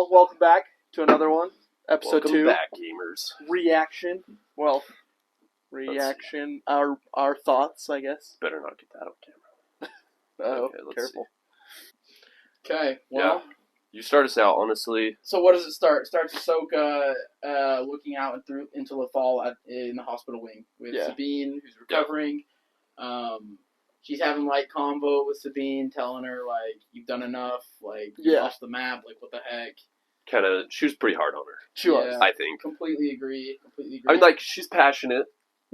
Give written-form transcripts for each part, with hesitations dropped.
welcome back to another one. Episode Welcome 2. back, gamers. Reaction. Reaction. Our thoughts, I guess. Better not get that on camera. Oh, Okay, let's careful. Okay, well. Yeah. You start us out, honestly. So what does it start? It starts Ahsoka looking out into Lothal in the hospital wing with Sabine, who's recovering. She's having light convo with Sabine, telling her, like, you've done enough, like, you lost the map, like, what the heck. She was pretty hard on her. She was. I think. Completely agree. I mean, like, she's passionate,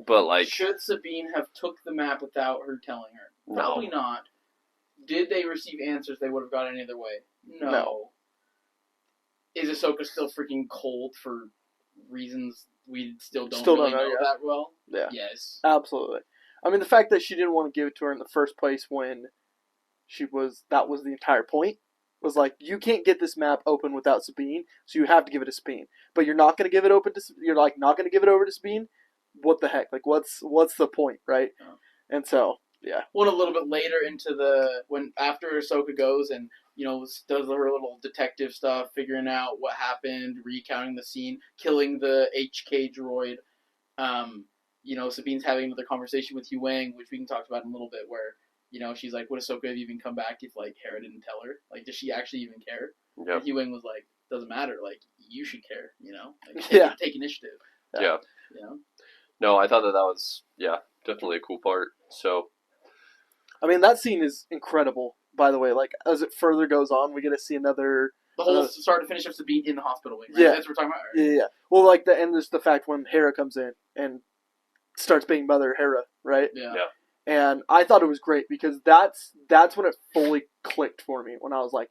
but, like... Should Sabine have took the map without her telling her? Probably not. Did they receive answers they would have got any other way? No. Is Ahsoka still freaking cold for reasons we still don't really know that well? Yeah. Yes. Absolutely. I mean, the fact that she didn't want to give it to her in the first place when that was the entire point, was like, you can't get this map open without Sabine, so you have to give it to Sabine. But you're not going to give it over to Sabine? What the heck? Like, what's the point, right? Oh. And so, yeah. Well, a little bit later after Ahsoka goes and, does her little detective stuff, figuring out what happened, recounting the scene, killing the HK droid, Sabine's having another conversation with Wang, which we can talk about in a little bit, where, she's like, would Ahsoka have even come back if, like, Hera didn't tell her? Like, does she actually even care? Yep. And Wang was like, doesn't matter, like, you should care, Like, take initiative. Yeah. No, I thought that was, definitely a cool part, so... I mean, that scene is incredible, by the way. Like, as it further goes on, we get to see another... The whole start to finish of Sabine in the hospital wing, right? Yeah. That's what we're talking about, right? Yeah. Well, like, and there's the fact when Hera comes in and starts being Mother Hera, right? Yeah. And I thought it was great because that's when it fully clicked for me, when I was like,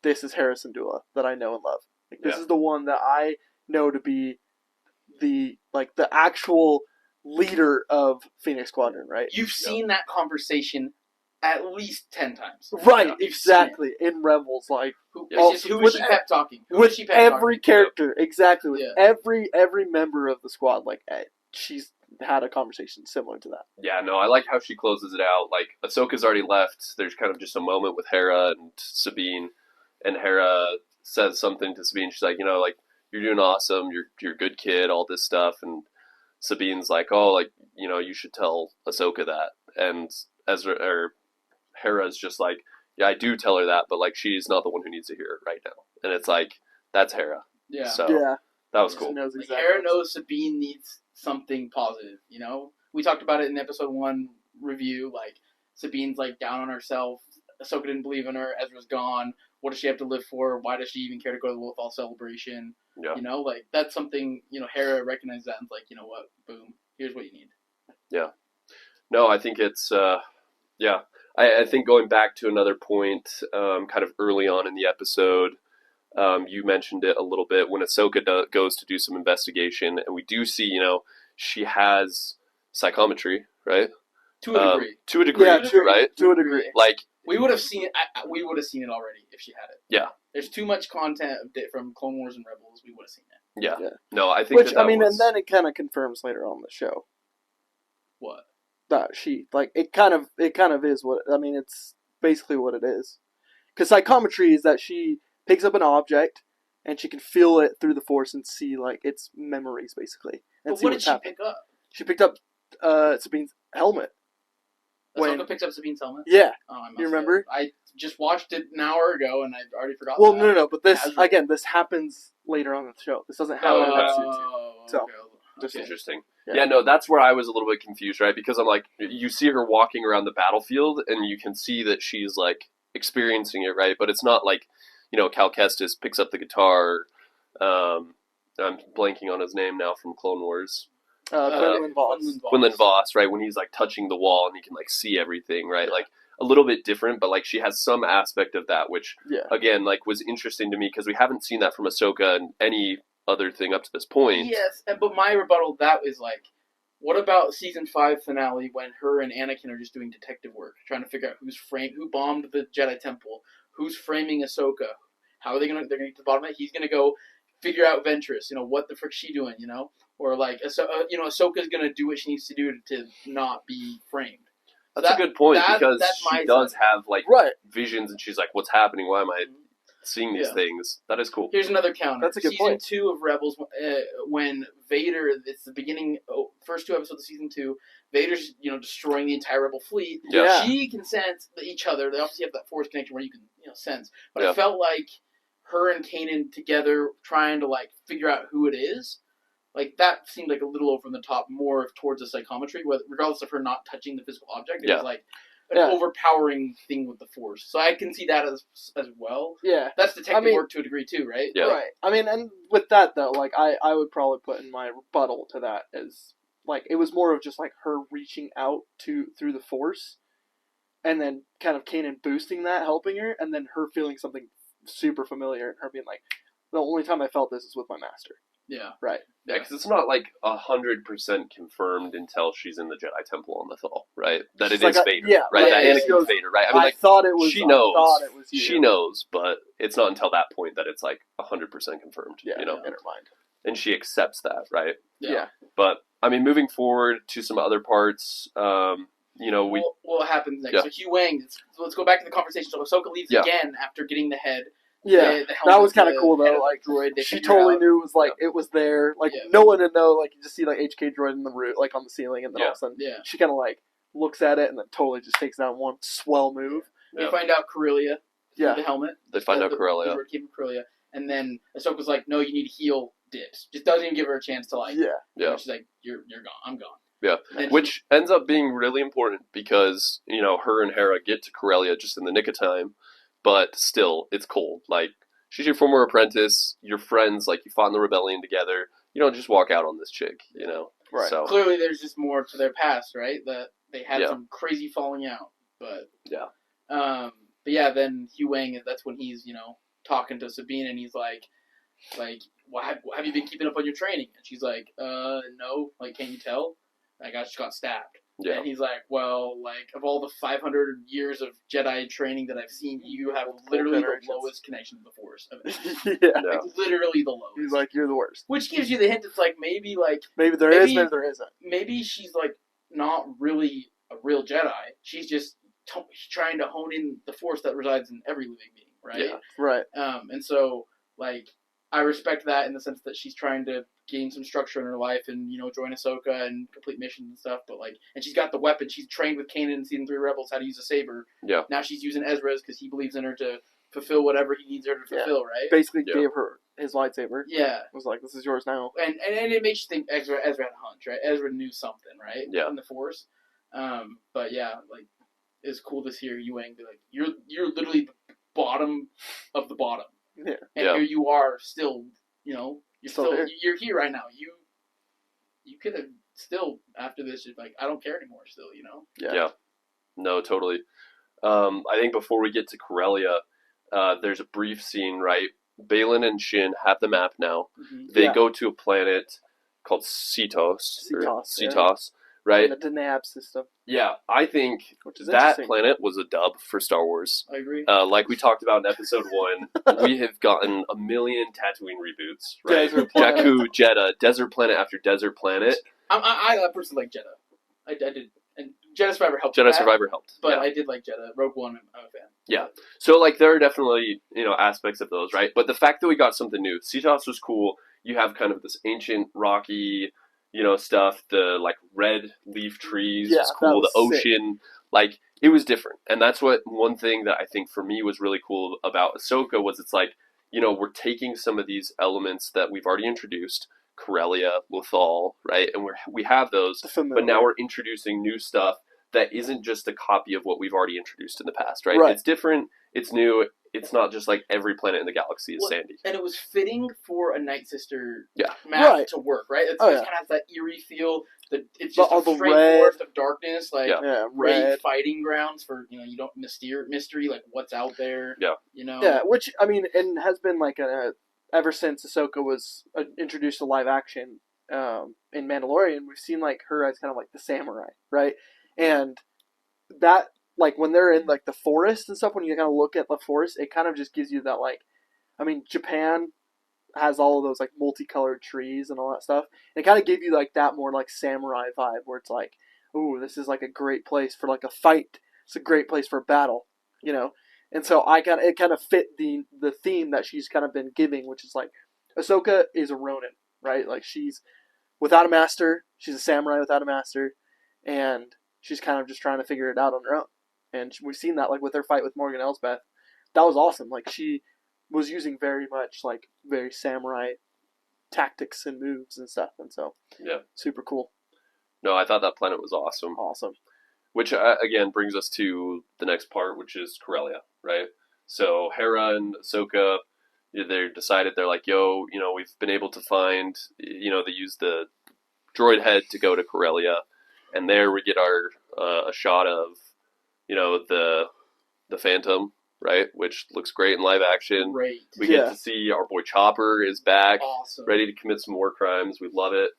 this is Hera Syndulla that I know and love. Like, this is the one that I know to be the actual leader of Phoenix Squadron, right? You've seen that conversation at least 10 times. Right, exactly. In Rebels, like... Who is she pep talking? With every character, exactly. With every member of the squad, like, she's had a conversation similar to that. Yeah, no, I like how she closes it out. Like, Ahsoka's already left. There's kind of just a moment with Hera and Sabine, and Hera says something to Sabine. She's like, you're doing awesome. You're a good kid, all this stuff. And Sabine's like, oh, like, you should tell Ahsoka that. And Hera's just like, yeah, I do tell her that, but, like, she's not the one who needs to hear it right now. And it's like, that's Hera. Yeah. So, that was cool. Like, Hera knows Sabine needs something positive, We talked about it in episode 1 review, like, Sabine's, like, down on herself. Ahsoka didn't believe in her. Ezra's gone. What does she have to live for? Why does she even care to go to the Lothal celebration? Yeah. Like, that's something, Hera recognized that and like, you know what? Boom. Here's what you need. Yeah. No, I think it's, I think going back to another point, kind of early on in the episode, you mentioned it a little bit, when Ahsoka goes to do some investigation, and we do see, she has psychometry, right? To a degree. To a degree, right? To a degree. Like, we would have seen it. We would have seen it already if she had it. Yeah. There's too much content from Clone Wars and Rebels. We would have seen it. Yeah. No, I think and then it kind of confirms later on in the show. What? That she, like, it kind of is what, I mean, it's basically what it is. Because psychometry is that she picks up an object and she can feel it through the Force and see, like, its memories, basically. And but what did she pick up? She picked up Sabine's helmet. Ahsoka picks up Sabine's helmet? Yeah. Oh, you remember? I just watched it an hour ago and I already forgot. Well, no. But this happens later on in the show. This doesn't happen in episode 2. So, okay. Just interesting. Yeah, no, that's where I was a little bit confused, right? Because I'm like, you see her walking around the battlefield, and you can see that she's, like, experiencing it, right? But it's not like, Cal Kestis picks up the guitar. I'm blanking on his name now from Clone Wars. Quinlan Voss. Quinlan Voss, right? When he's, like, touching the wall and he can, like, see everything, right? Yeah. Like, a little bit different, but, like, she has some aspect of that, which, again, like, was interesting to me because we haven't seen that from Ahsoka in any other thing up to this point. Yes, but my rebuttal to that is, like, what about season 5 finale when her and Anakin are just doing detective work, trying to figure out who bombed the Jedi Temple, who's framing Ahsoka, how are they're gonna get to the bottom of it? He's gonna go figure out Ventress, what the frick's she doing, or like, Ahsoka's gonna do what she needs to do to not be framed. That's a good point because she does have, like, visions, and she's like, what's happening? Why am I seeing these things. That is cool. Here's another counter. That's a good point. Season 2 of Rebels, when Vader, it's the beginning, first 2 episodes of Season 2, Vader's, destroying the entire Rebel fleet. Yeah. She can sense each other. They obviously have that Force connection where you can, sense. But Yeah. I felt like her and Kanan together trying to, figure out who it is, that seemed like a little over the top, more towards the psychometry, regardless of her not touching the physical object. It was like an overpowering thing with the Force. So I can see that as well. Yeah. That's detective work to a degree too, right? Yeah. Right. I mean, and with that though, I would probably put in my rebuttal to that as it was more of just her reaching out through the Force, and then kind of Kanan boosting that, helping her, and then her feeling something super familiar, and her being like, the only time I felt this is with my master. Yeah. Right. Yeah, because it's not 100% confirmed until she's in the Jedi Temple on Lothal, right? That She's it is like Vader, right? right, That yeah, Anakin's goes, Vader, right? I thought it was. She knows. I thought it was you. She knows, but it's not until that point that it's 100% confirmed. Yeah. You know, Never mind. and she accepts that, right? Yeah. But I mean, moving forward to some other parts, what happens next? Yeah. So Hugh Wang. Let's go back to the conversation. So Ahsoka leaves again after getting the head. Yeah, the that was kind of cool head though. of the droid, She totally knew it was it was there. No one would know. You just see HK droid in the root, on the ceiling, and then all of a sudden, she kind of looks at it and then totally just takes that one swell move. They find out Corellia. Yeah, the helmet. They find out Corellia. The droid came from Corellia, and then Ahsoka's like, "No, you need to heal Dibs." Just doesn't even give her a chance to Yeah. She's like, "You're gone. I'm gone." Yeah, which ends up being really important because her and Hera get to Corellia just in the nick of time, but still, it's cold. She's your former apprentice. You're friends. You fought in the rebellion together. You don't just walk out on this chick. Right. So clearly, there's just more to their past, right? That they had some crazy falling out, but then Hugh Wang. That's when he's talking to Sabine, and he's like, "Well, have you been keeping up on your training?" And she's like, "No. Can't you tell? I just got stabbed." Yeah. And he's like, "Well, of all the 500 years of Jedi training that I've seen, you have literally the lowest connection to the Force of it. Literally the lowest." He's like, "You're the worst." Which gives you the hint. It's maybe maybe there is, maybe there isn't. Maybe she's not really a real Jedi. She's just trying to hone in the Force that resides in every living being, right? Yeah. Right. And so I respect that in the sense that she's trying to gain some structure in her life and, join Ahsoka and complete missions and stuff. But, and she's got the weapon. She's trained with Kanan in Season 3 Rebels how to use a saber. Yeah. Now she's using Ezra's because he believes in her to fulfill whatever he needs her to fulfill, right? Basically gave her his lightsaber. Yeah. Was like, this is yours now. And it makes you think Ezra had a hunch, right? Ezra knew something, right? Yeah. In the Force. But, yeah, it's cool to hear Yu Wang be like, you're literally the bottom of the bottom. Yeah. And here you are still, you're here right now. You could have still, after this, just I don't care anymore still, Yeah. No, totally. I think before we get to Corellia, there's a brief scene, right? Balin and Shin have the map now. Mm-hmm. They go to a planet called Cetos. Right? The Denab system. Yeah, I think Which is that planet was a dub for Star Wars. I agree. Like we talked about in episode 1, we have gotten a million Tatooine reboots, right? Desert planet. Jakku, Jeddah, desert planet after desert planet. I personally like Jeddah. I did. And Jedi Survivor helped. Jedi Survivor helped. But I did like Jeddah. Rogue One, I'm a fan. Yeah. So, there are definitely, aspects of those, right? But the fact that we got something new, Cetos was cool. You have kind of this ancient, rocky, stuff. The, red leaf trees was cool. The ocean. Sick. It was different. And that's one thing that I think for me was really cool about Ahsoka was it's we're taking some of these elements that we've already introduced, Corellia, Lothal, right? And we have those, but now we're introducing new stuff that isn't just a copy of what we've already introduced in the past, right? It's different, it's new, it's not just every planet in the galaxy is sandy. And it was fitting for a Night Sister map to work, right? It kind of has that eerie feel. It's just all a the straight red forest of darkness, red great fighting grounds for, you don't mystery, what's out there. Yeah. Yeah, which, I mean, and has been ever since Ahsoka was introduced to live action in Mandalorian, we've seen her as kind of the samurai, right? And that when they're in the forest and stuff, when you kind of look at the forest, it kind of just gives you that I mean, Japan has all of those multicolored trees and all that stuff. And it kind of gave you that more samurai vibe where it's ooh, this is a great place for a fight. It's a great place for a battle, And so it kind of fit the theme that she's kind of been giving, which is like Ahsoka is a Ronin, right? Like she's without a master, she's a samurai without a master, and she's kind of just trying to figure it out on her own. And we've seen that like with her fight with Morgan Elsbeth. That was awesome. Like she was using very much like very samurai tactics and moves and stuff, and so super cool. No, I thought that planet was awesome. Awesome. Which again brings us to the next part, which is Corellia, right? So Hera and Ahsoka, they decided they're like, yo, we've been able to find, they use the droid head to go to Corellia, and there we get our a shot of, the Phantom, right? Which looks great in live action. Great. We get to see our boy Chopper is back, Awesome. ready to commit some war crimes. We love it.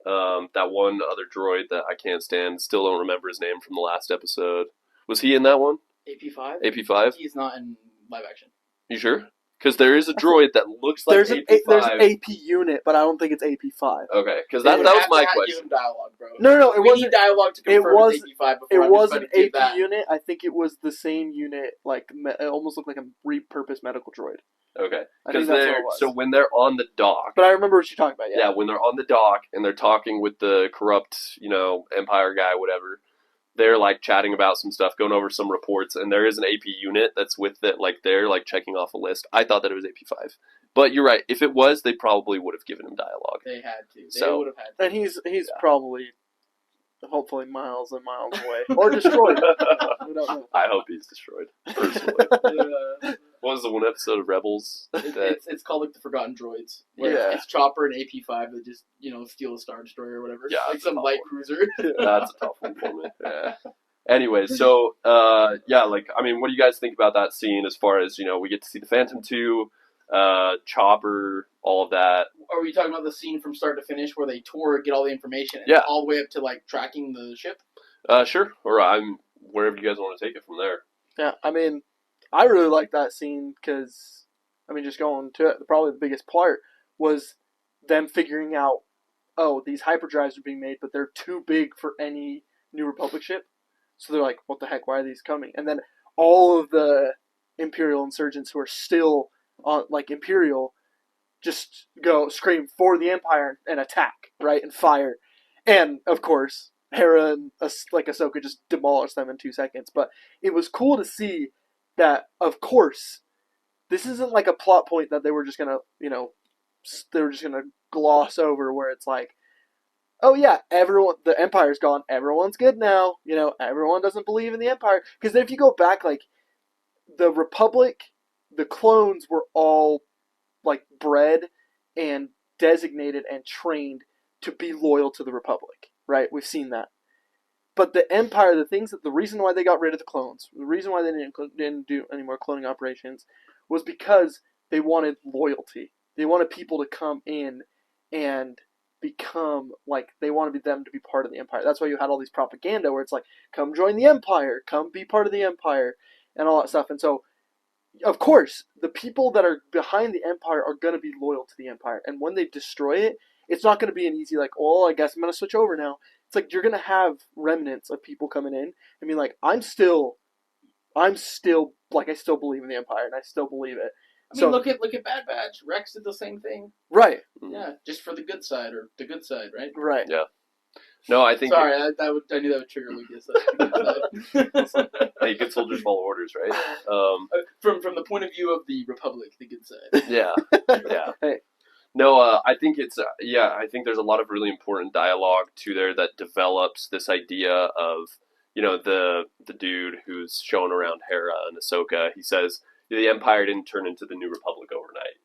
That one other droid that I can't stand, still don't remember his name from the last episode. Was he in that one? AP5? AP5? He's not in live action. You sure? Because there is a droid that looks like There's AP5. there's an AP unit, but I don't think it's AP5. Okay, because that was my question. Give him dialogue, bro. No, it we wasn't. need dialogue to confirm it's AP5 before It I'm was just an about to give AP that. unit. I think it was the same unit. Like it almost looked like a repurposed medical droid. Okay, I think because that's what it was. so when they're on the dock. But I remember what you're talking about. Yeah, when they're on the dock and they're talking with the corrupt, Empire guy, whatever. They're like chatting about some stuff, going over some reports, and there is an AP unit that's with it. Like they're like checking off a list. I thought that it was AP5, but you're right. If it was, they probably would have given him dialogue. They had to. They So- would have had to. And he's probably, hopefully, miles and miles away or destroyed. We don't know. I hope he's destroyed. Personally, what was the one episode of Rebels? It's called like the Forgotten Droids. Where Yeah. It's Chopper and AP5 that just steal a Star Destroyer or whatever. Yeah, like that's a some tough light one. cruiser. That's a tough one for me. Yeah. Anyway, so what do you guys think about that scene? As far as we get to see the Phantom 2, Chopper, all of that. Are we talking about the scene from start to finish where they tour, get all the information, and Yeah. all the way up to like tracking the ship? Sure. Or wherever you guys want to take it from there. Yeah, I really like that scene because, just going to it, probably the biggest part was them figuring out, these hyperdrives are being made, but they're too big for any New Republic ship. So they're like, what the heck, why are these coming? And then all of the Imperial insurgents who are still on, like, Imperial just go scream for the Empire and attack, right, and fire. And, of course, Hera and Ahsoka just demolish them in 2 seconds. But it was cool to see that, of course, this isn't like a plot point that they were just gonna, gloss over, where it's like, oh yeah, the Empire's gone, everyone's good now, everyone doesn't believe in the Empire. Because if you go back, like, the Republic, the clones were all, like, bred and designated and trained to be loyal to the Republic, right? We've seen that. But the Empire, the reason why they got rid of the clones, the reason why they didn't do any more cloning operations, was because they wanted loyalty. They wanted people to come in and become, like, they wanted them to be part of the Empire. That's why you had all these propaganda where it's like, come join the Empire, come be part of the Empire, and all that stuff. And so, of course, the people that are behind the Empire are going to be loyal to the Empire. And when they destroy it, it's not going to be an easy, like, I guess I'm going to switch over now. It's like you're going to have remnants of people coming in and being like, I'm still, like, I still believe in the Empire, and I still believe it. Look at Bad Batch. Rex did the same thing. Right. Yeah, just for the good side, right? Right. Yeah. No, I think. Sorry, I knew that would trigger Lucas. Hey, good soldiers follow orders, right? From the point of view of the Republic, the good side. Yeah. Hey. No, I think it's I think there's a lot of really important dialogue to there that develops this idea of the dude who's showing around Hera and Ahsoka. He says the Empire didn't turn into the New Republic overnight,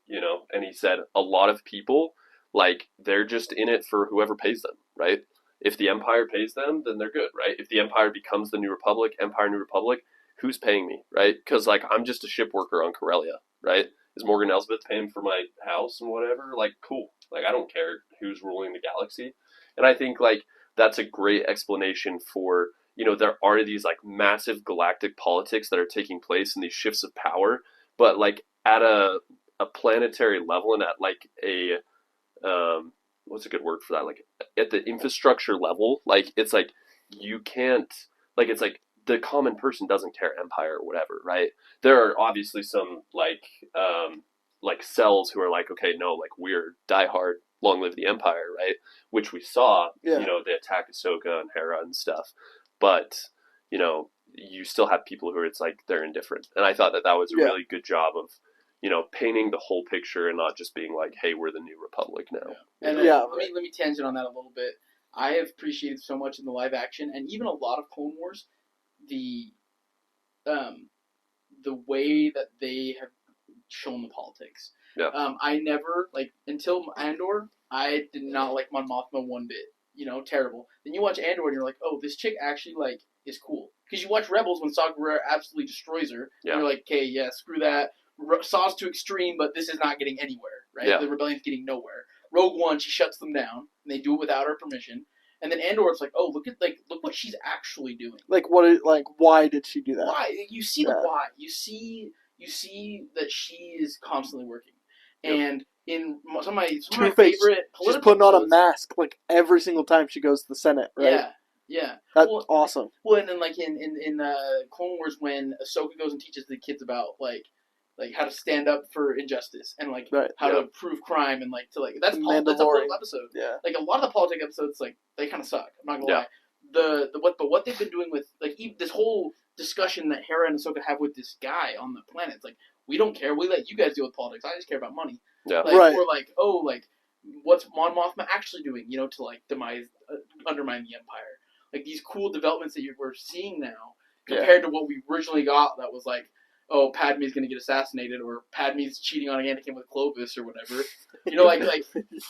and he said a lot of people, like, they're just in it for whoever pays them, right? If the Empire pays them, then they're good, right? If the Empire becomes the New Republic, Empire New Republic, who's paying me, right? Because, like, I'm just a ship worker on Corellia, right? Is Morgan Elsbeth paying for my house and whatever? Like, cool. Like, I don't care who's ruling the galaxy. And I think, like, that's a great explanation for, there are these, like, massive galactic politics that are taking place in these shifts of power. But, like, at a planetary level and at, like, a, what's a good word for that? Like, at the infrastructure level, like, it's like, you can't, like, it's like, the common person doesn't care Empire or whatever, right? There are obviously some like cells who are like, okay, no, like we're diehard, long live the Empire, right? Which we saw, Yeah. they attack Ahsoka and Hera and stuff, but you still have people who are, it's like they're indifferent, and I thought that was a really good job of painting the whole picture and not just being like, hey, we're the New Republic now. And let me tangent on that a little bit. I have appreciated so much in the live action and even a lot of Clone Wars, the way that they have shown the politics. Yeah. I never, until Andor, I did not like Mon Mothma one bit. Terrible. Then you watch Andor and you're like, oh, this chick actually, is cool. Because you watch Rebels when Saw Gerrera absolutely destroys her. Yeah. And you're like, okay, yeah, screw that. Saw's too extreme, but this is not getting anywhere, right? Yeah. The rebellion's getting nowhere. Rogue One, she shuts them down, and they do it without her permission. And then Andor, it's like, oh, look what she's actually doing. Why did she do that? Why? You see the why. You see that she is constantly working. Yep. And in some of my favorite political she's putting on a mask every single time she goes to the Senate, right? Yeah. That's awesome. Well, and then in Clone Wars, when Ahsoka goes and teaches the kids about how to stand up for injustice and how to prove crime and that's that's a political episode. Yeah. A lot of the politics episodes they kind of suck. I'm not gonna lie. What they've been doing with this whole discussion that Hera and Ahsoka have with this guy on the planet. It's we don't care. We let you guys deal with politics. I just care about money. Yeah. Right. Or what's Mon Mothma actually doing? To undermine the Empire. These cool developments that we're seeing now compared to what we originally got. That was oh, Padme's gonna get assassinated, or Padme's cheating on Anakin with Clovis, or whatever.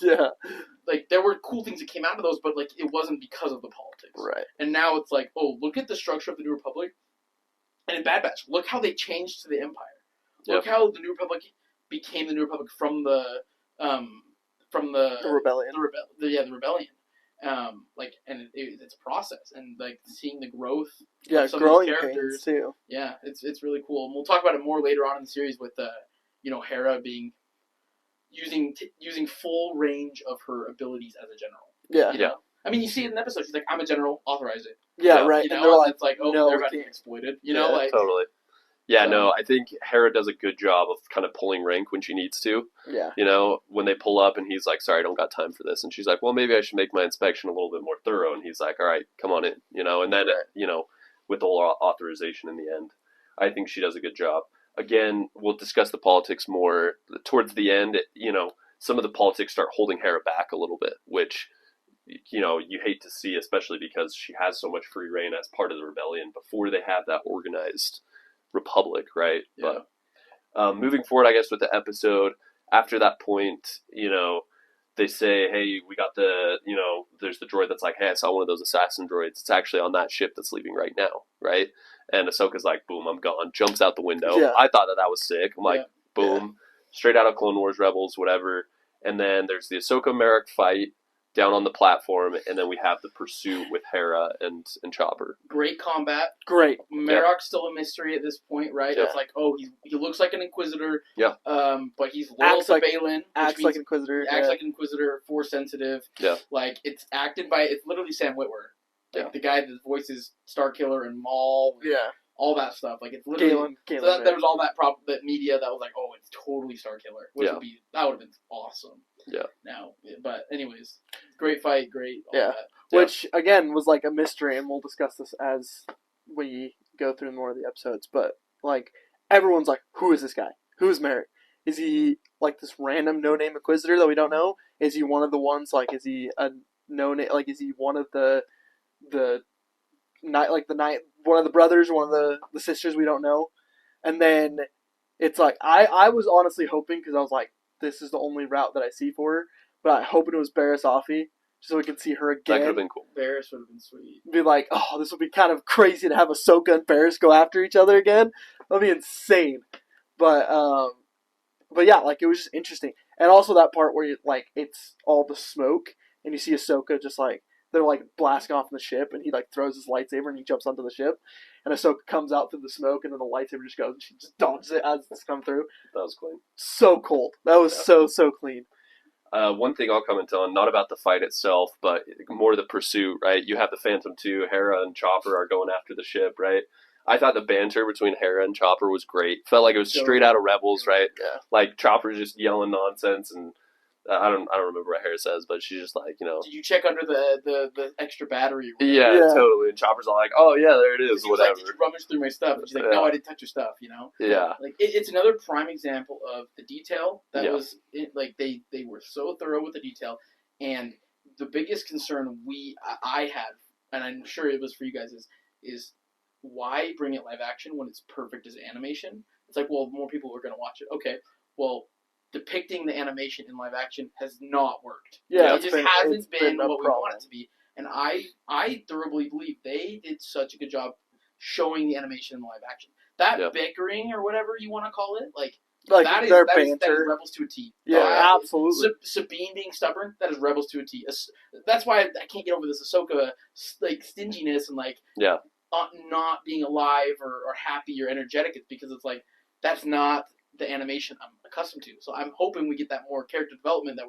yeah. There were cool things that came out of those, but it wasn't because of the politics. Right. And now it's oh, look at the structure of the New Republic. And in Bad Batch, look how they changed to the Empire. Look how the New Republic became the New Republic from the rebellion. The rebellion. And it's a process, and seeing the growth. Yeah, of some growing of those characters too. Yeah, it's really cool, and we'll talk about it more later on in the series with Hera being using full range of her abilities as a general. Yeah. I mean, you see it in the episode. She's like, "I'm a general. Authorize it." Yeah, right. And they're it's oh, no, they're about to get exploited. Totally. Yeah, no, I think Hera does a good job of kind of pulling rank when she needs to. Yeah. When they pull up and he's like, sorry, I don't got time for this. And she's like, well, maybe I should make my inspection a little bit more thorough. And he's like, all right, come on in. And then, with the whole authorization in the end, I think she does a good job. Again, we'll discuss the politics more towards the end. Some of the politics start holding Hera back a little bit, which, you hate to see, especially because she has so much free reign as part of the rebellion before they have that organized republic, right? Yeah. But moving forward, I guess, with the episode, after that point, they say, hey, we got there's the droid that's like, hey, I saw one of those assassin droids. It's actually on that ship that's leaving right now, right? And Ahsoka's like, boom, I'm gone. Jumps out the window. Yeah. I thought that was sick. I'm like, boom, straight out of Clone Wars, Rebels, whatever. And then there's the Ahsoka Merrick fight down on the platform, and then we have the pursuit with Hera and Chopper. Great combat. Great. Merrick's still a mystery at this point, right? Yeah. It's he looks like an Inquisitor. Yeah. But he's loyal to Baylan. Acts like an Inquisitor. Acts like an Inquisitor, Force sensitive. Yeah. It's acted by, it's literally Sam Witwer. The guy that voices Starkiller and Maul. Yeah. All that stuff. It's literally... Galen, so there was all that media that was like, oh, it's totally Starkiller. Which that would have been awesome. Yeah. Now, but anyways, great fight, great. All that. Which again was a mystery, and we'll discuss this as we go through more of the episodes. But everyone's like, who is this guy? Who is Merrick? Is he this random no-name Inquisitor that we don't know? Is he one of the ones is he a no-name? Is he one of the one of the brothers, one of the sisters we don't know? And then it's I was honestly hoping, because I was like, this is the only route that I see for her, but I hoping it was Barriss Offee, so we could see her again. That could have been cool. Barriss would have been sweet. Be like, oh, this would be kind of crazy to have Ahsoka and Barriss go after each other again. That'd be insane. But yeah, it was just interesting. And also that part where it's all the smoke, and you see Ahsoka just they're blasting off in the ship, and he throws his lightsaber and he jumps onto the ship, and Ahsoka comes out through the smoke, and then the lightsaber just goes, and she just dodges it as it's come through. That was clean. So cold. That was so clean. One thing I'll comment on, not about the fight itself, but more the pursuit, right? You have the Phantom 2, Hera and Chopper are going after the ship, right? I thought the banter between Hera and Chopper was great. Felt like it was straight out of Rebels, right? Yeah. Like Chopper's just yelling nonsense, and I don't remember what Hera says, but she's just like, Did you check under the extra battery? Yeah, totally. And Chopper's all like, oh yeah, there it is, whatever. Like, did you rummage through my stuff? And she's like, no, I didn't touch your stuff. Yeah. Like it's another prime example of the detail that was like they were so thorough with the detail, and the biggest concern I had, and I'm sure it was for you guys, is why bring it live action when it's perfect as animation? It's like, well, more people are going to watch it. Okay, well, depicting the animation in live action has not worked. Yeah, it just hasn't been what we problem. want it to be. And I thoroughly believe they did such a good job showing the animation in live action. That bickering or whatever you want to call it, like that is Rebels to a T. Yeah, absolutely. Sabine being stubborn, that is Rebels to a T. That's why I can't get over this Ahsoka like stinginess and like not being alive or happy or energetic. It's because it's like that's not the animation I'm accustomed to. So I'm hoping we get that more character development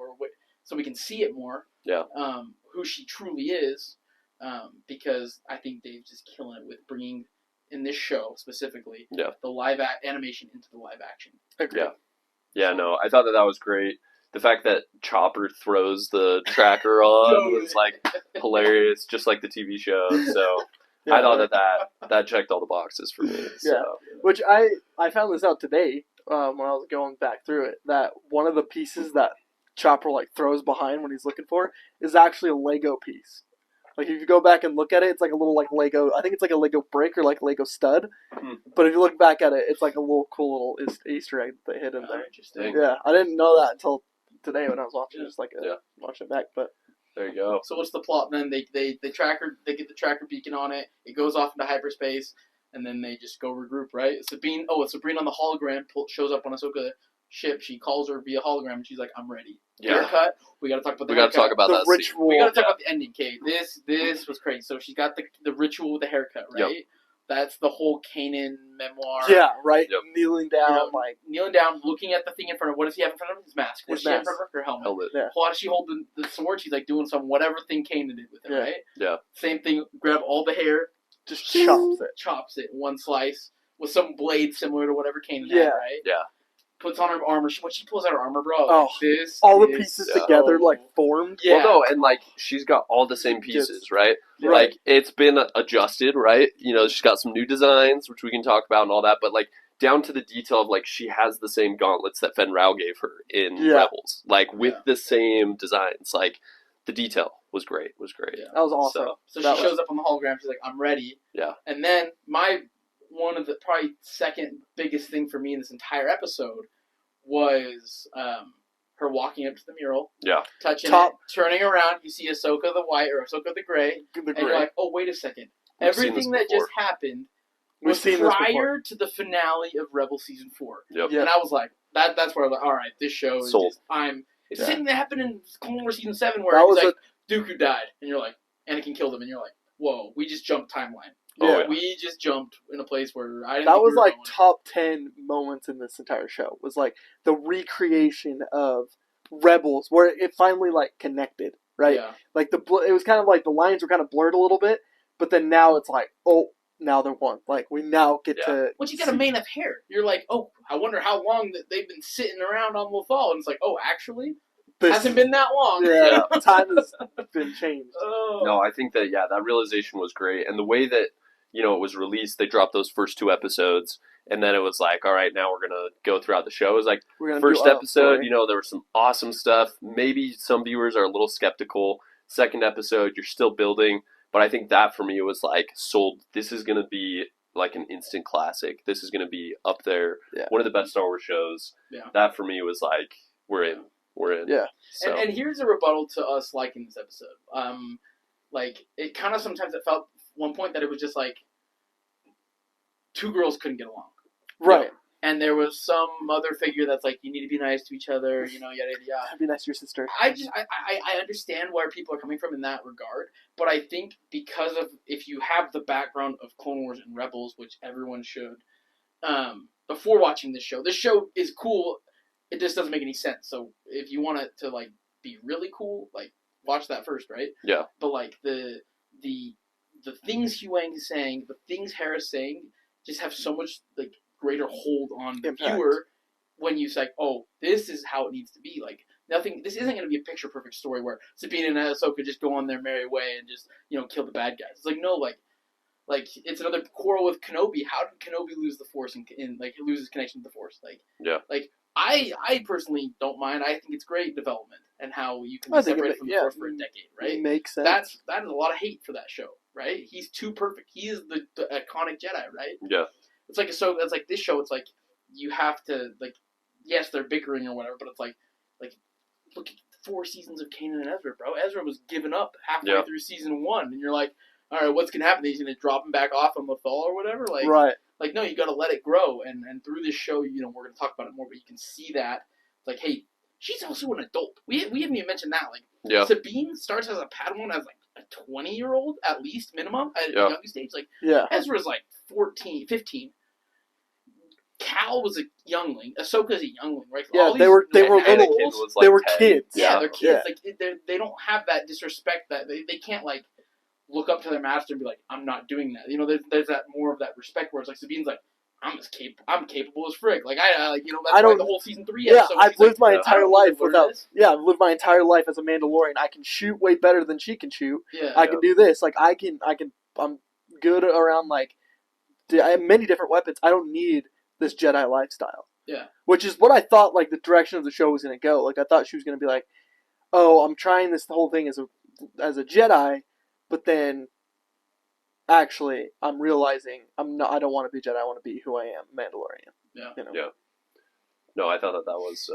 so we can see it more. Yeah. Who she truly is, because I think Dave's just killing it with bringing in this show specifically the live animation into the live action. Agreed. Yeah. No, I thought that was great. The fact that Chopper throws the tracker on was like hilarious, just like the TV show. So I thought that checked all the boxes for me. So. Yeah, which I found this out today when I was going back through it, that one of the pieces that Chopper like throws behind when he's looking for is actually a Lego piece. Like if you go back and look at it, it's like a little like Lego. I think it's like a Lego brick or like Lego stud. Mm-hmm. But if you look back at it, it's like a little cool little Easter egg that they hid in there. Interesting. Yeah, I didn't know that until today when I was watching watching it back. But there you go. So what's the plot then? They get the tracker beacon on it. It goes off into hyperspace, and then they just go regroup. Right? Sabine on the hologram shows up on Ahsoka ship. She calls her via hologram, and she's like, "I'm ready." Yeah. Haircut. We got to talk about the haircut. Talk about the that ritual. We got to talk about the ending, Kate. This was crazy. So she's got the ritual with the haircut, right? Yep. That's the whole Kanan memoir. Yeah, right. Yep. Kneeling down, kneeling down, looking at the thing in front of. What does he have in front of him? His mask. What's she have in front of her? Her helmet. Yeah. Why does she hold the sword? She's like doing some whatever thing Kanan did with it, right? Yeah. Same thing. Grab all the hair, just chops it one slice with some blade similar to whatever Kanan had, right? Yeah. Puts on her armor. When she pulls out her armor, bro, all the pieces together, formed. Yeah. Well, no, and she's got all the same pieces, right? Like it's been adjusted, right? She's got some new designs, which we can talk about and all that, but down to the detail of she has the same gauntlets that Fen Rao gave her in Rebels, with the same designs. The detail was great. Yeah. That was awesome. So she shows up on the hologram. She's like, "I'm ready." Yeah. And then one of the probably second biggest thing for me in this entire episode was her walking up to the mural, touching it, turning around. You see Ahsoka the white or Ahsoka the gray, and you're like, "Oh, wait a second! Everything that just happened was prior to the finale of Rebel Season 4." Yep. And I was like, "That's where I was like, all right, this show is sold." It's the same thing that happened in Clone Wars Season 7 where he's like, Dooku died, and you're like, Anakin killed him, and you're like, whoa, we just jumped timeline. Yeah. We just jumped in a place where I didn't that think was we were going. top 10 moments in this entire show. Was the recreation of Rebels where it finally connected, right? Yeah. It was kind of the lines were kind of blurred a little bit, but then now it's now they're one. We now get to. Once you got a mane of hair, you're like, oh, I wonder how long that they've been sitting around on Lothal, and it's like, oh, actually, hasn't been that long. Yeah, time has been changed. Oh. No, I think that that realization was great, and the way that it was released, they dropped those first 2 episodes, and then it was all right, now we're gonna go throughout the show. It was first episode, there was some awesome stuff. Maybe some viewers are a little skeptical. Second episode, you're still building. But I think that for me was sold. This is going to be an instant classic. This is going to be up there. Yeah. One of the best Star Wars shows. Yeah. That for me was we're in. We're in. Yeah. So. And here's a rebuttal to us liking this episode. It kind of sometimes it felt one point that it was just 2 girls couldn't get along. Right. And there was some other figure that's you need to be nice to each other, yada yada yada. Be nice to your sister. I understand where people are coming from in that regard, but I think because of if you have the background of Clone Wars and Rebels, which everyone should, before watching this show is cool. It just doesn't make any sense. So if you want it to be really cool, like watch that first, right? Yeah. But like the things Huang is saying, the things Hera's saying, just have so much like greater hold on the Impact. viewer when you say, oh, this is how it needs to be. Like nothing. This isn't going to be a picture perfect story where Sabine and Ahsoka just go on their merry way and just kill the bad guys. It's like no, like it's another quarrel with Kenobi. How did Kenobi lose the Force and like lose his connection to the Force? Like Yeah. Like I personally don't mind. I think it's great development and how you can be separated from the Force for a decade, right? Makes sense. That is a lot of hate for that show, right? He's too perfect. He is the iconic Jedi, right? Yeah. It's like it's like this show. It's like you have to like, yes, they're bickering or whatever, but it's like look at 4 seasons of Kanan and Ezra, bro. Ezra was given up halfway through season 1, and you're like, all right, what's gonna happen? He's gonna drop him back off on Lothal or whatever, like right. Like no, you got to let it grow, and through this show, we're gonna talk about it more, but you can see that it's like, hey, she's also an adult. We haven't even mentioned that. Like Sabine starts as a Padawan as like a 20-year-old at least minimum at the youngest age. Like Ezra's like 14, 15. Cal was a youngling. Ahsoka's a youngling, right? Yeah, they were little. Like they were 10. kids. Yeah, they're kids. Yeah. Like they don't have that disrespect that they can't like look up to their master and be like, I'm not doing that. There's that more of that respect where it's like Sabine's like, I'm capable as frig. Like that's why the whole season 3 episode. I've lived my entire life without. This. Yeah, I've lived my entire life as a Mandalorian. I can shoot way better than she can shoot. Yeah, I can do this. Like I can. I'm good around like. I have many different weapons. I don't need this Jedi lifestyle. Yeah. Which is what I thought. Like the direction of the show was going to go. Like I thought she was going to be like, oh, I'm trying this whole thing as a Jedi, but then. Actually, I'm realizing I don't want to be Jedi. I want to be who I am, Mandalorian. Yeah. Yeah. No, I thought that was,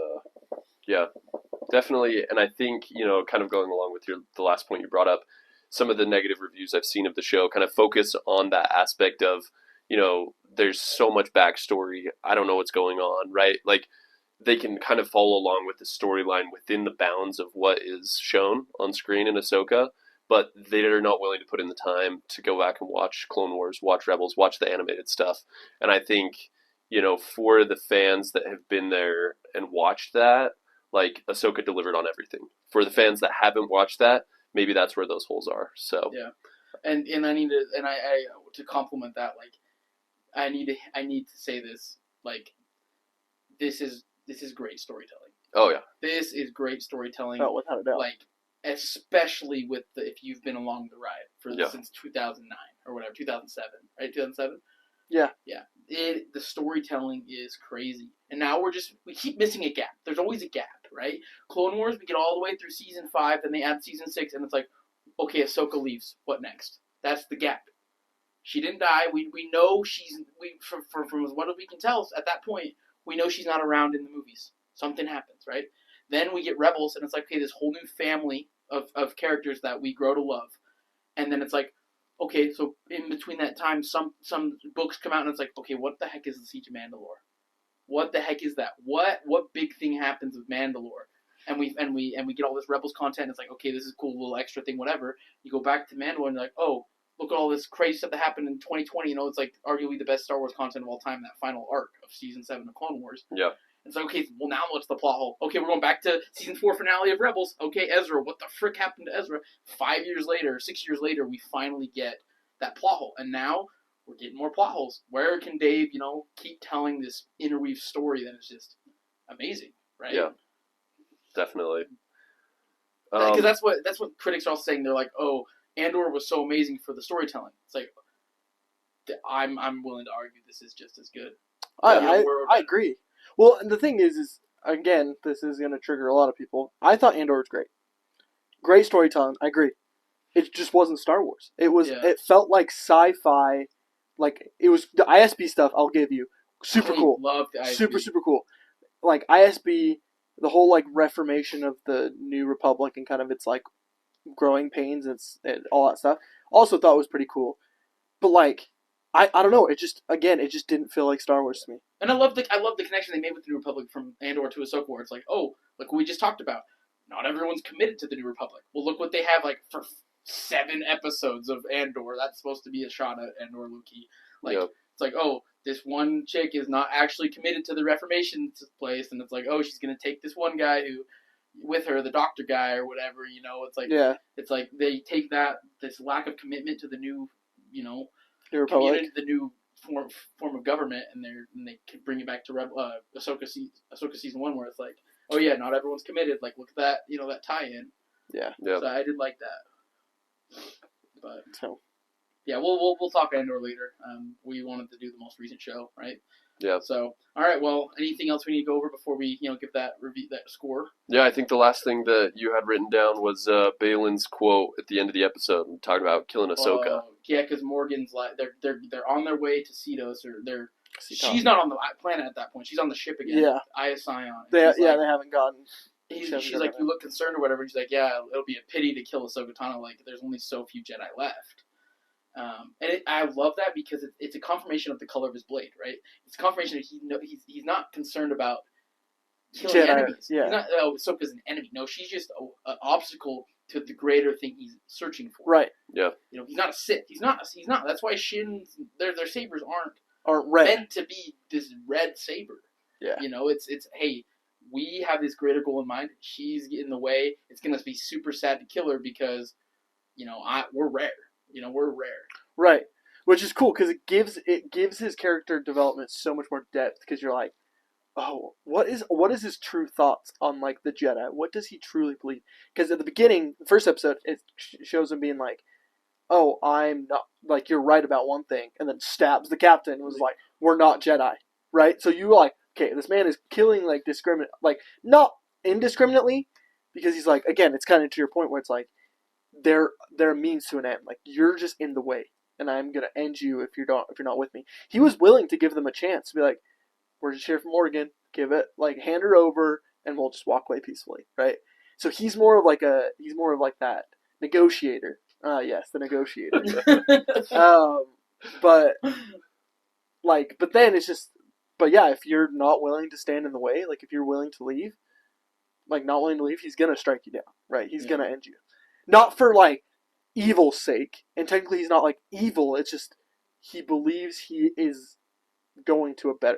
definitely. And I think, kind of going along with the last point you brought up, some of the negative reviews I've seen of the show kind of focus on that aspect of, there's so much backstory. I don't know what's going on, right? Like, they can kind of follow along with the storyline within the bounds of what is shown on screen in Ahsoka. But they're not willing to put in the time to go back and watch Clone Wars, watch Rebels, watch the animated stuff. And I think, for the fans that have been there and watched that, like, Ahsoka delivered on everything. For the fans that haven't watched that, maybe that's where those holes are. So yeah, and I need to compliment that. Like, I need to say this. Like, this is great storytelling. Oh yeah, this is great storytelling. Oh, without a doubt. Like. Especially with if you've been along the ride since 2009 or whatever, 2007, right? 2007. Yeah. Yeah. The storytelling is crazy, and now we keep missing a gap. There's always a gap, right? Clone Wars, we get all the way through season 5, then they add season 6, and it's like, okay, Ahsoka leaves. What next? That's the gap. She didn't die. We know from what we can tell at that point, we know she's not around in the movies. Something happens, right? Then we get Rebels, and it's like, okay, this whole new family of characters that we grow to love. And then it's like, okay, so in between that time, some books come out, and it's like, okay, what the heck is the Siege of Mandalore? What the heck is that? What big thing happens with Mandalore? And we get all this Rebels content, and it's like, okay, this is a cool little extra thing, whatever. You go back to Mandalore, and you're like, oh, look at all this crazy stuff that happened in 2020. It's like arguably the best Star Wars content of all time, that final arc of Season 7 of Clone Wars. Yeah. It's like, okay, well, now what's the plot hole? Okay, we're going back to Season 4 finale of Rebels. Okay, Ezra, what the frick happened to Ezra? 6 years later, we finally get that plot hole. And now we're getting more plot holes. Where can Dave, keep telling this interweave story that is just amazing, right? Yeah, definitely. Because that's what critics are all saying. They're like, oh, Andor was so amazing for the storytelling. It's like, I'm willing to argue this is just as good. I agree. Well, and the thing is again, this is going to trigger a lot of people. I thought Andor was great. Great storytelling. I agree. It just wasn't Star Wars. It was. Yeah. It felt like sci-fi. Like it was the ISB stuff. I'll give you super cool. Love the ISB. Super cool. Like ISB, the whole like reformation of the New Republic and kind of its like growing pains and all that stuff. Also thought was pretty cool. But like. I don't know. It just didn't feel like Star Wars to me. And I love the connection they made with the New Republic from Andor to Ahsoka, where it's like, oh, look what we just talked about. Not everyone's committed to the New Republic. Well, look what they have like for 7 episodes of Andor. That's supposed to be a shot at Andor Luki. Like It's like, oh, this one chick is not actually committed to the Reformation place, and it's like, oh, she's gonna take this one guy who, with her, the doctor guy or whatever. It's like Yeah. it's like they take this lack of commitment to the new, New Republic. community, the new form of government, and they can bring it back to Ahsoka season 1, where it's like, oh yeah, not everyone's committed. Like, look at that, that tie-in. Yeah. So I did like that. But So. yeah, we'll talk Andor later. We wanted to do the most recent show, right? Yeah. So, all right. Well, anything else we need to go over before we, give that review, that score? Yeah, I think the last thing that you had written down was Balin's quote at the end of the episode, talking about killing Ahsoka. Yeah, because Morgan's like they're on their way to Cetos, or she's not on the planet at that point. She's on the ship again. Yeah. Aya Sion. They haven't gotten. She's like, you look concerned or whatever. And she's like, yeah, it'll be a pity to kill Ahsoka Tano. Like, there's only so few Jedi left. And I love that because it's a confirmation of the color of his blade, right? It's a confirmation that he's not concerned about killing Jedi, enemies. yeah. He's not, Ahsoka's an enemy. No, she's just an obstacle to the greater thing he's searching for. Right. Yeah. He's not a Sith. He's not. That's why Shin's their sabers aren't red. meant to be this red saber. Yeah. It's hey, we have this greater goal in mind. She's in the way. It's gonna be super sad to kill her because, we're rare. We're rare. Right. Which is cool because it gives his character development so much more depth because you're like, oh, what is his true thoughts on like the Jedi? What does he truly believe? Because at the beginning, the first episode, it shows him being like, oh, I'm not, like, you're right about one thing, and then stabs the captain and was like, we're not Jedi, right? So you were like, okay, this man is killing like not indiscriminately, because he's like, again, it's kind of to your point where it's like, they're a means to an end. Like, you're just in the way, and I'm gonna end you if you're not with me. He was willing to give them a chance to be like, we're just here for Morgan. Give it, like, hand her over, and we'll just walk away peacefully, right? So he's more of like that negotiator. Yes, the negotiator. But then it's just, but yeah, if you're not willing to stand in the way, like if you're willing to leave, like not willing to leave, he's gonna strike you down, right? He's gonna end you. Not for like evil's sake, and technically he's not like evil. It's just he believes he is going to a better,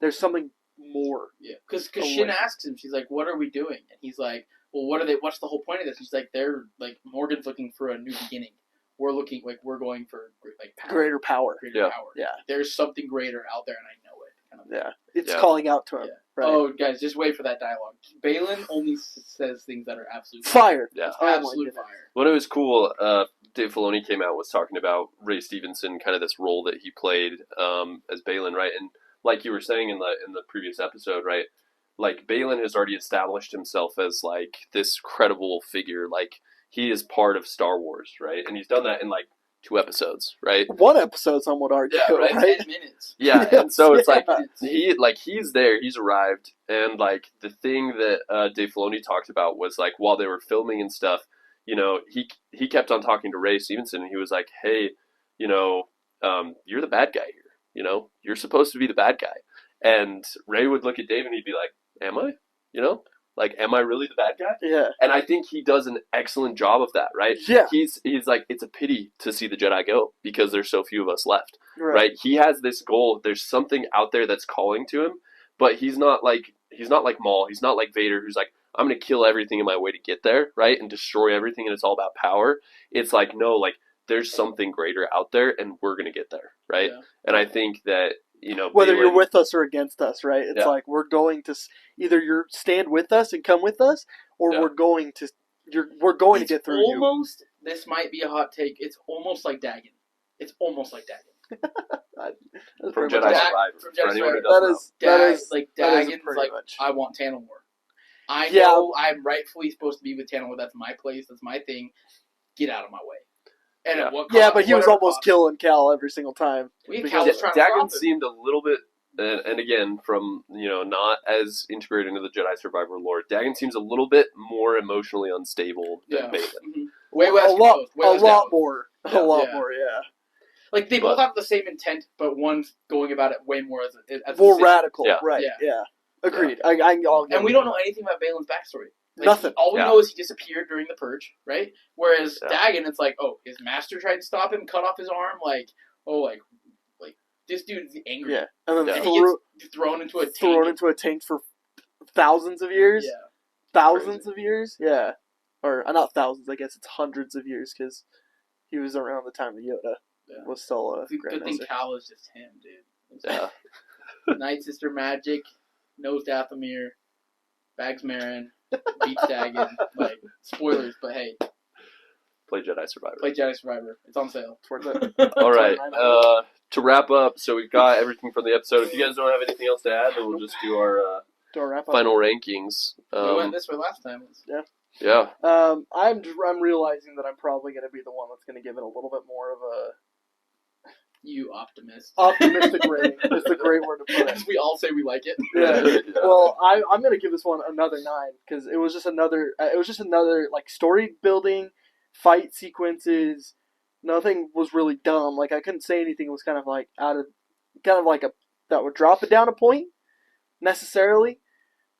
there's something more. Yeah, because Shin asks him, she's like, "What are we doing?" And he's like, "Well, what's the whole point of this?" She's like, "They're like Morgan's looking for a new beginning. We're going for like power, greater power. Greater power. Yeah, there's something greater out there, and I know it." Kind of yeah, it's calling out to him. Yeah. Right? Oh, guys, just wait for that dialogue. Balin only says things that are absolute fire. Yeah, absolute fire. When it was cool, Dave Filoni came out, was talking about Ray Stevenson, kind of this role that he played as Balin, right? And like you were saying in the previous episode, right? Like, Balin has already established himself as like this credible figure. Like, he is part of Star Wars, right? And he's done that in like 2 episodes, right? 1 episode, some would argue, right? 10 minutes. Yeah, and so it's like he's there, he's arrived, and like the thing that Dave Filoni talked about was like while they were filming and stuff, he kept on talking to Ray Stevenson, and he was like, "Hey, you're the bad guy here. You're supposed to be the bad guy." And Ray would look at Dave and he'd be like, "Am I? Am I really the bad guy?" Yeah. And I think he does an excellent job of that, right? Yeah. He's like, it's a pity to see the Jedi go because there's so few of us left, right? He has this goal. There's something out there that's calling to him, but he's not like Maul. He's not like Vader, who's like, I'm going to kill everything in my way to get there, right? And destroy everything, and it's all about power. It's like, no, like, there's something greater out there, and we're going to get there, right? Yeah. And I think that, whether you're with us or against us, right? It's like, we're going to either you stand with us and come with us, or we're going to get through you. This might be a hot take. It's almost like Dagon. From Jedi Survivor. That is like Dagon's like, much. I want Tanalor. I know I'm rightfully supposed to be with Tanalor. That's my place. That's my thing. Get out of my way. And at what cost, but he was almost killing Cal every single time. Dagon seemed a little bit, and again, from not as integrated into the Jedi Survivor lore, Dagon seems a little bit more emotionally unstable than Balin. Mm-hmm. Way less. A lot more. Yeah. Like, they both have the same intent, but one's going about it way more as more radical. Yeah. Right. Yeah. Agreed. Yeah. And we don't know anything about Balin's backstory. Like, nothing. All we know is he disappeared during the Purge, right? Whereas Dagon, it's like, oh, his master tried to stop him, cut off his arm, like this dude's angry. Yeah, and then he gets thrown into a tank for thousands of years. Yeah, thousands of years. Yeah, or not thousands. I guess it's hundreds of years because he was around the time of Yoda was still a Good thing grandmaster. Cal is just him, dude. Yeah. Night Sister Magic, knows Dathomir, bags Marin, beats Dagon. Like, spoilers, but hey. Play Jedi Survivor. Play Jedi Survivor. It's on sale. It's worth it. All right. To wrap up, so we've got everything from the episode. If you guys don't have anything else to add, then we'll just do our final rankings. We went this way last time. Yeah. I'm realizing that I'm probably going to be the one that's going to give it a little bit more of a You optimist. optimistic rating. Is the great word to put it. We all say we like it. Yeah. Well, I'm going to give this one another 9 because it was just another. Like story building, fight sequences. Nothing was really dumb. Like I couldn't say anything was kind of like that would drop it down a point necessarily.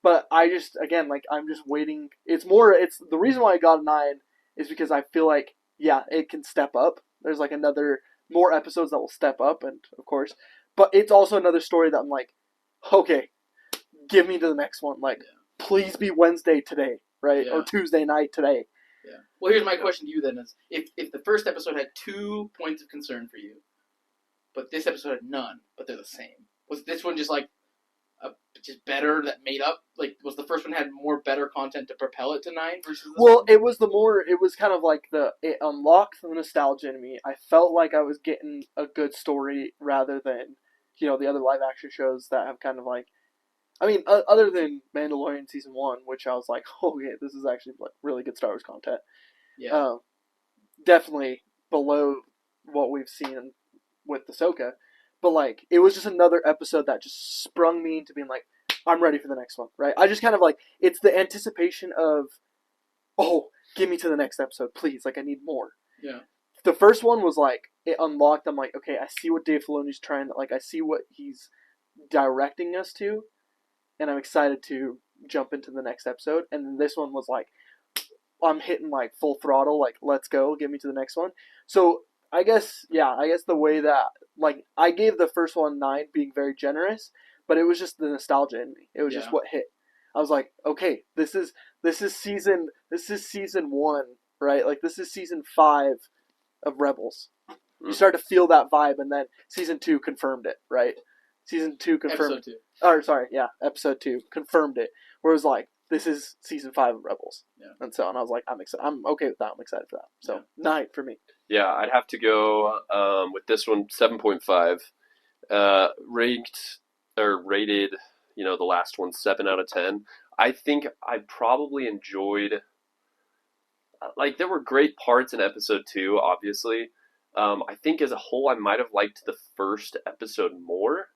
But I just I'm just waiting. It's the reason why I got a 9 is because I feel like it can step up. There's like more episodes that will step up, and of course, but it's also another story that I'm like, okay, give me to the next one. Like, please be Wednesday today, right, or Tuesday night today. Yeah. Well, here's my question to you then: is if the first episode had 2 points of concern for you, but this episode had none, but they're the same, was this one just like just better that made up? Like, was the first one had more better content to propel it to 9 versus this one? It was kind of like it unlocked the nostalgia in me. I felt like I was getting a good story rather than, the other live action shows that have kind of like, I mean, other than Mandalorian season 1, which I was like, oh yeah, this is actually like really good Star Wars content. Yeah. Definitely below what we've seen with Ahsoka. But, like, it was just another episode that just sprung me into being like, I'm ready for the next one, right? I just kind of like, it's the anticipation of, oh, give me to the next episode, please. Like, I need more. Yeah. The first one was like, it unlocked. I'm like, okay, I see what Dave Filoni's trying, like, I see what he's directing us to, and I'm excited to jump into the next episode. And then this one was like, I'm hitting, like, full throttle, like, let's go, get me to the next one. So, I guess the way that, like, I gave the first one 9 being very generous, but it was just the nostalgia in me. It was just what hit. I was like, okay, this is season 1, right? Like, this is season 5 of Rebels. You start to feel that vibe, and then season 2 confirmed it, right? Season 2 confirmed Episode 2. Or, sorry, episode 2 confirmed it, where it was like, this is season 5 of Rebels. Yeah. And so, and I was like, I'm excited. I'm okay with that. I'm excited for that. So, 9 for me. Yeah, I'd have to go with this one 7.5. Rated, the last one 7 out of 10. I think I probably enjoyed. Like, there were great parts in episode 2, obviously. I think as a whole, I might have liked the first episode more.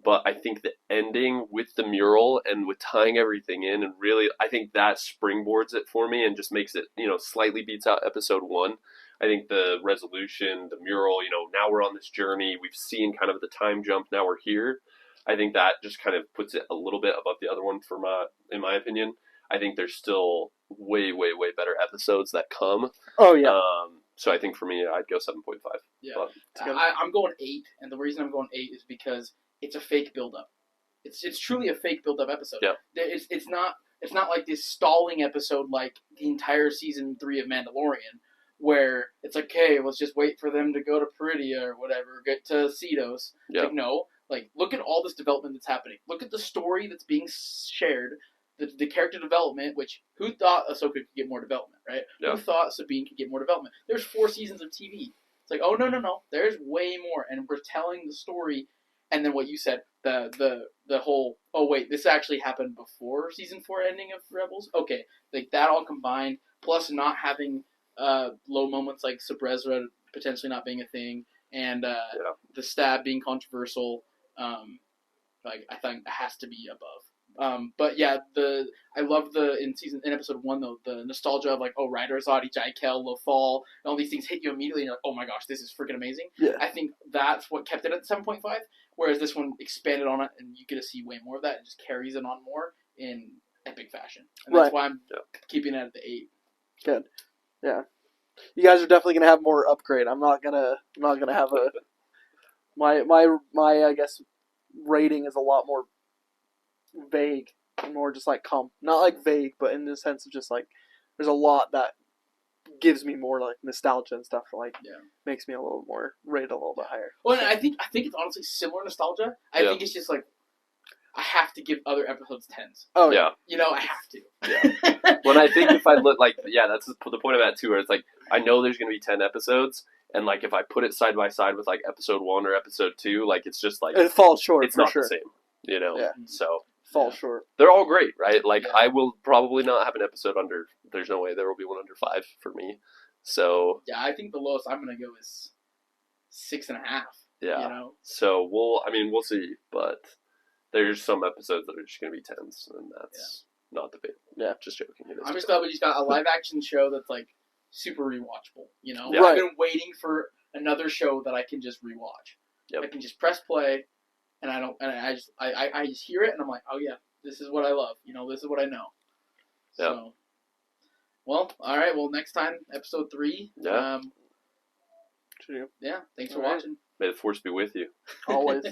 But I think the ending with the mural and with tying everything in, and really, I think that springboards it for me and just makes it, slightly beats out episode 1. I think the resolution, the mural, now we're on this journey. We've seen kind of the time jump. Now we're here. I think that just kind of puts it a little bit above the other one in my opinion. I think there's still way, way, way better episodes that come. Oh, yeah. So I think for me, I'd go 7.5. Yeah. I'm going 8, and the reason I'm going 8 is because it's a fake build-up. It's truly a fake build-up episode. Yeah. It's not like this stalling episode like the entire season 3 of Mandalorian, where it's like, okay, let's just wait for them to go to Peridia or whatever, get to Cedos. Yeah. Like, no. Like, look at all this development that's happening. Look at the story that's being shared, the character development, which, who thought Ahsoka could get more development, right? Yeah. Who thought Sabine could get more development? There's 4 seasons of TV. It's like, oh, no. There's way more, and we're telling the story. And then what you said, the whole, oh wait, this actually happened before season 4 ending of Rebels? Okay, like that all combined, plus not having low moments like Sabrezra potentially not being a thing, and the stab being controversial, like I think it has to be above. But yeah, I love in episode 1 though, the nostalgia of like, oh, Ryder Azadi, Jaikel, Lothal, and all these things hit you immediately, and you're like, oh my gosh, this is freaking amazing. Yeah. I think that's what kept it at 7.5, whereas this one expanded on it, and you get to see way more of that, and just carries it on more in epic fashion. And that's why I'm keeping it at the 8. Good. Yeah. You guys are definitely gonna have more upgrade. I'm not gonna have a my I guess rating is a lot more vague more just like not like vague, but in the sense of just like there's a lot that gives me more like nostalgia and stuff. Like makes me a little more rated a little bit higher. Well, and I think it's honestly similar nostalgia. I think it's just like I have to give other episodes 10s. Oh yeah. You know, I have to. Yeah. When I think if I look like that's the point I'm at too. Where it's like I know there's gonna be 10 episodes. And, like, if I put it side by side with, like, episode 1 or episode 2, like, it's just, like... It falls short, it's for not sure. the same, you know? Yeah. So... falls short. They're all great, right? Like, I will probably not have an episode under... There's no way there will be one under 5 for me. So... Yeah, I think the lowest I'm going to go is 6.5. Yeah. You know? So, we'll see. But there's some episodes that are just going to be 10s, and that's not debatable. Yeah. Just joking. I'm just glad we just got a live-action show that's, like, super rewatchable, you know? Yeah. I've been waiting for another show that I can just rewatch. Yep. I can just press play, and I just hear it, and I'm like, oh yeah, this is what I love. You know, this is what I know. Yep. So, well, all right. Well, next time, episode 3. Yeah. Yeah. Thanks for All right. watching. May the force be with you. Always.